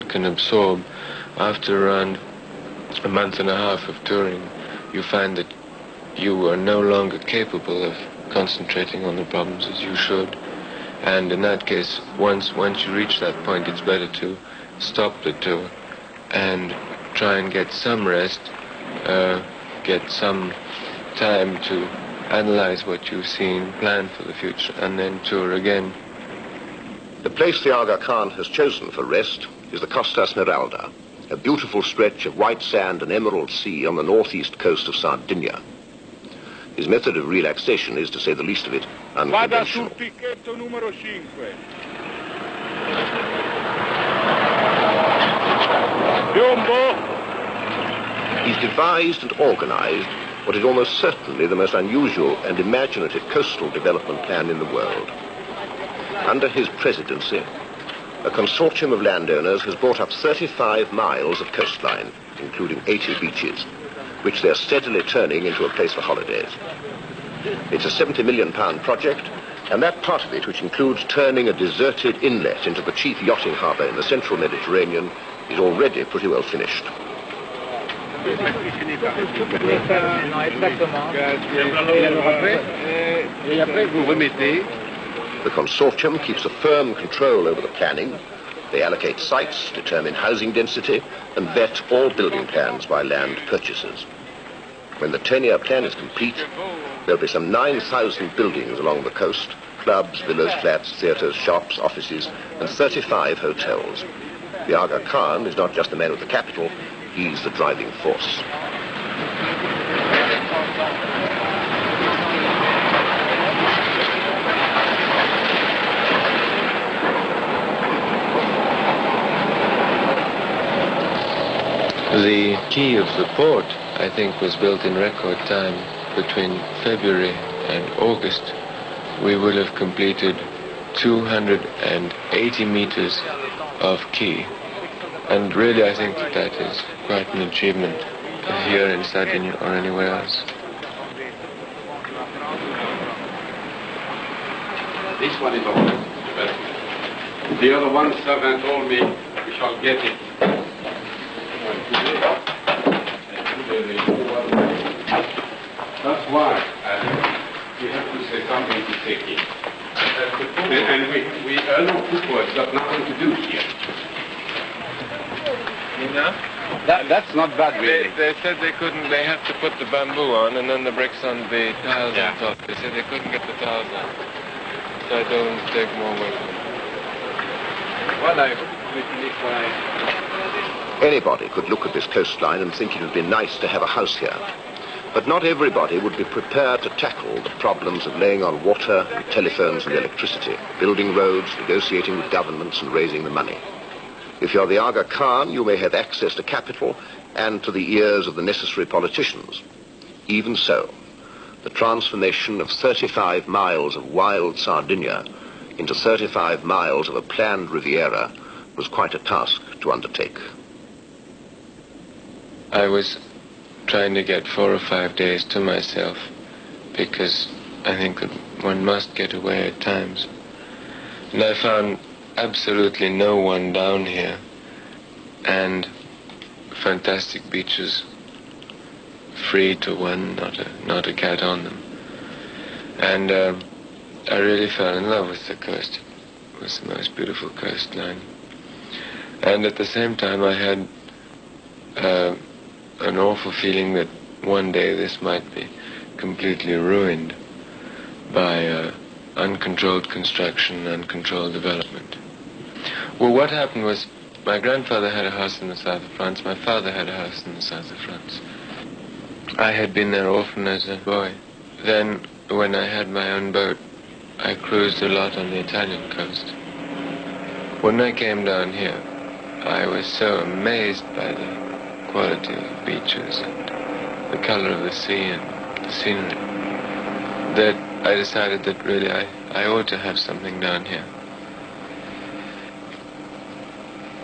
can absorb. After around a month and a half of touring, you find that you are no longer capable of concentrating on the problems as you should. And in that case, once you reach that point, it's better to stop the tour and try and get some rest, get some time to analyze what you've seen, plan for the future, and then tour again. The place the Aga Khan has chosen for rest is the Costa Smeralda, a beautiful stretch of white sand and emerald sea on the northeast coast of Sardinia. His method of relaxation is, to say the least of it, unconventional. He's devised and organized what is almost certainly the most unusual and imaginative coastal development plan in the world. Under his presidency, a consortium of landowners has brought up 35 miles of coastline, including 80 beaches, which they're steadily turning into a place for holidays. It's a £70 million project, and that part of it, which includes turning a deserted inlet into the chief yachting harbour in the central Mediterranean, is already pretty well finished. The consortium keeps a firm control over the planning. They allocate sites, determine housing density, and vet all building plans by land purchasers. When the 10-year plan is complete, there'll be some 9,000 buildings along the coast, clubs, villas, flats, theatres, shops, offices, and 35 hotels. The Aga Khan is not just the man with the capital, he's the driving force. The key of the port, I think, was built in record time. Between February and August, we will have completed 280 meters of quay. And really, I think that is quite an achievement here in Sardinia or anywhere else. This one is open. The other one, servant told me we shall get it. That's why we have to say something to take it. And we allow people got nothing to do here. You know? That's not bad, really. They said they couldn't, they have to put the bamboo on and then the bricks on the tiles on top. They said they couldn't get the tiles on. So I told them to take more work. Well, Anybody could look at this coastline and think it would be nice to have a house here. But not everybody would be prepared to tackle the problems of laying on water, and telephones and electricity, building roads, negotiating with governments and raising the money. If you're the Aga Khan, you may have access to capital and to the ears of the necessary politicians. Even so, the transformation of 35 miles of wild Sardinia into 35 miles of a planned Riviera was quite a task to undertake. I was trying to get 4 or 5 days to myself because I think that one must get away at times. And I found absolutely no one down here and fantastic beaches, free to one, not a cat on them. And I really fell in love with the coast. It was the most beautiful coastline. And at the same time I had an awful feeling that one day this might be completely ruined by uncontrolled construction, uncontrolled development. Well, what happened was my grandfather had a house in the south of France, my father had a house in the south of France. I had been there often as a boy. Then, when I had my own boat, I cruised a lot on the Italian coast. When I came down here, I was so amazed by the quality of the beaches and the color of the sea and the scenery that I decided that really I ought to have something down here.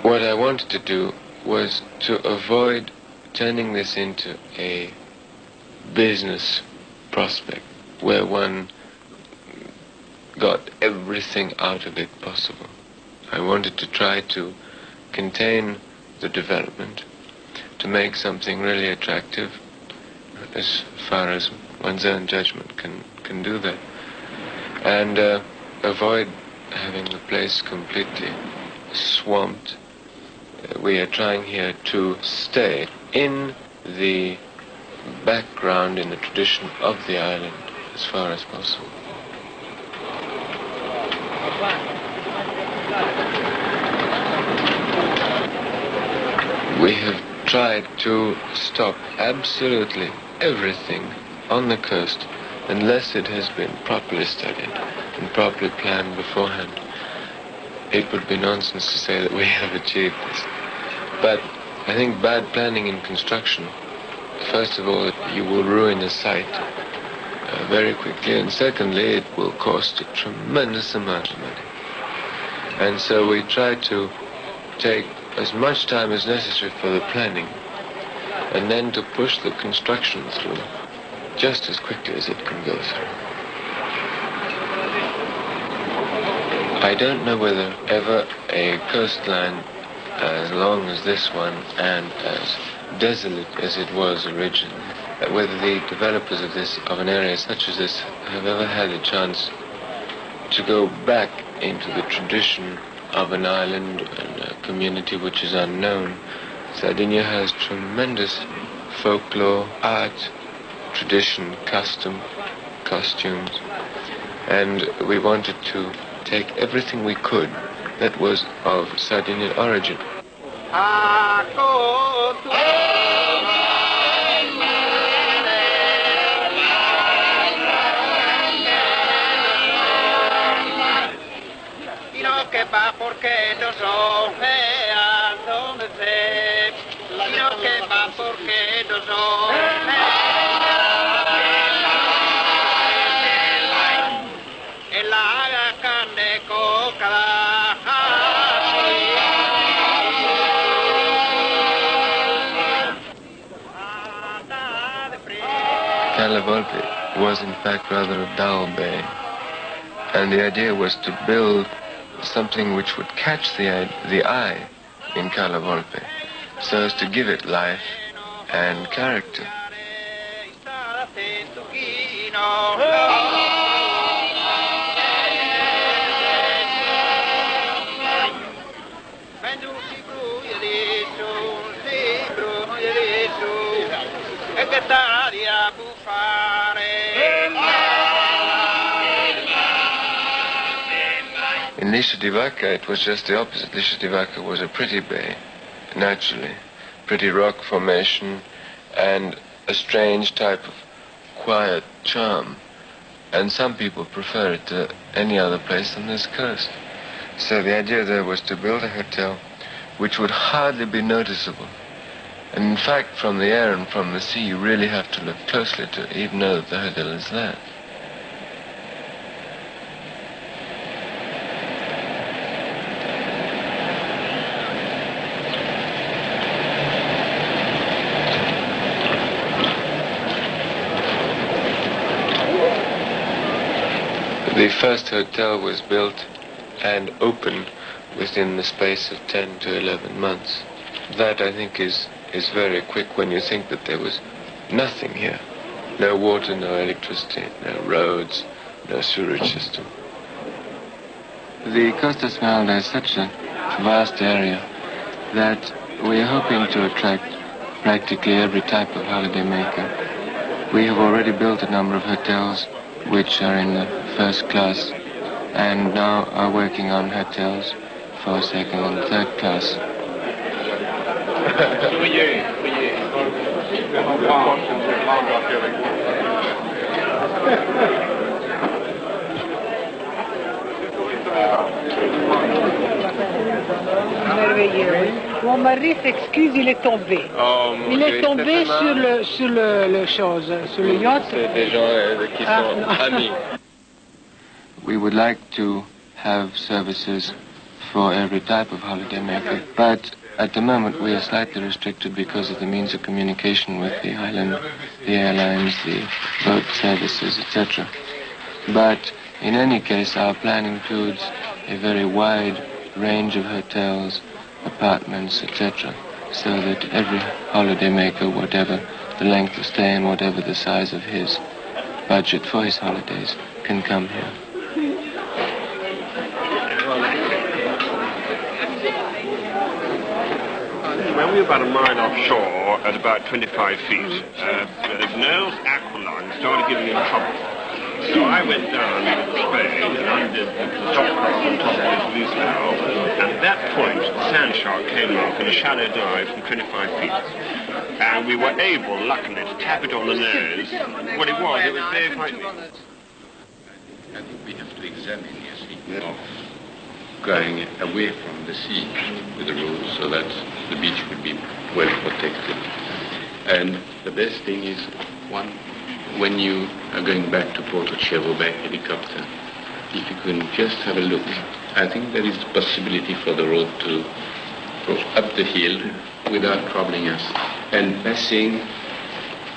What I wanted to do was to avoid turning this into a business prospect where one got everything out of it possible. I wanted to try to contain the development, to make something really attractive, as far as one's own judgment can do that, and avoid having the place completely swamped. We are trying here to stay in the background, in the tradition of the island, as far as possible. We have tried to stop absolutely everything on the coast unless it has been properly studied and properly planned beforehand. It would be nonsense to say that we have achieved this. But I think bad planning in construction, first of all, you will ruin a site very quickly, and secondly, it will cost a tremendous amount of money. And so we try to take as much time as necessary for the planning, and then to push the construction through just as quickly as it can go through. I don't know whether ever a coastline as long as this one and as desolate as it was originally, whether the developers of an area such as this have ever had a chance to go back into the tradition of an island and a community which is unknown. Sardinia has tremendous folklore, art, tradition, custom, costumes, and we wanted to take everything we could that was of Sardinian origin. Cala Volpe was in fact rather a dull bay, and the idea was to build something which would catch the eye in Cala Volpe, so as to give it life and character. In Liscia di Vaca, it was just the opposite. Liscia di Vaca was a pretty bay, naturally, pretty rock formation, and a strange type of quiet charm. And some people prefer it to any other place on this coast. So the idea there was to build a hotel which would hardly be noticeable. And in fact, from the air and from the sea, you really have to look closely to even know that the hotel is there. The first hotel was built and opened within the space of 10 to 11 months. That, I think, is very quick when you think that there was nothing here. No water, no electricity, no roads, no sewerage system. The Costa Smeralda is such a vast area that we are hoping to attract practically every type of holidaymaker. We have already built a number of hotels which are in the first class, and now are working on hotels for second and third class. Mon mari s'excuse, il est tombé. Il est tombé sur le chose, sur le yacht. C'est des gens qui sont amis. We would like to have services for every type of holidaymaker, but at the moment we are slightly restricted because of the means of communication with the island, the airlines, the boat services, etc. But in any case, our plan includes a very wide range of hotels apartments, etc., so that every holidaymaker, whatever the length of stay and whatever the size of his budget for his holidays, can come here. When we were about a mile offshore at about 25 feet, Noel's aqualung started giving him trouble. So I went down with the spade and undid the top crop on top of his loose valve. At that point, the sand shark came off in a shallow dive from 25 feet. And we were able, luckily, to tap it on the nose. What it was very frightening. I think we have to examine, you see, of going away from the sea with the rules so that the beach would be well protected. And the best thing is, one, when you are going back to Porto Cervo by helicopter, if you can just have a look, I think there is possibility for the road to go up the hill without troubling us and passing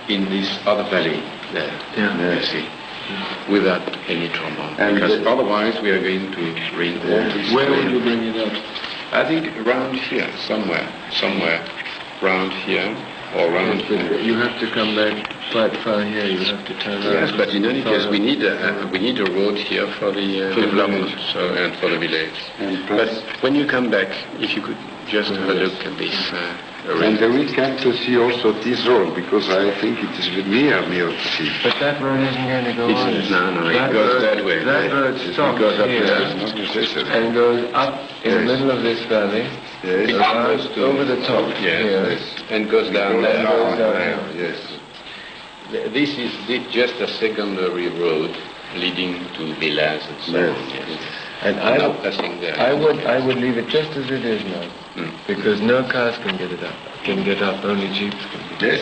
in this other valley there, you see, without any trouble. And because otherwise we are going to bring all this. Where will you bring it up? I think around here, somewhere around here or around here. You have to come back quite far here. You have to turn around. Yes, but in any case, we need a road here for the development and for the village. But when you come back, if you could just have a look at this. And we come to see also this road, because I think it is near the sea. But that road isn't going to go on. No, it goes that way. That road stops here and goes up in the middle of this valley. Yes. It goes over the top here. And goes down there. Yes. This is just a secondary road leading to villas and so on. Yes. And I would leave it just as it is now, because no cars can get it up. Only jeeps can. Yes.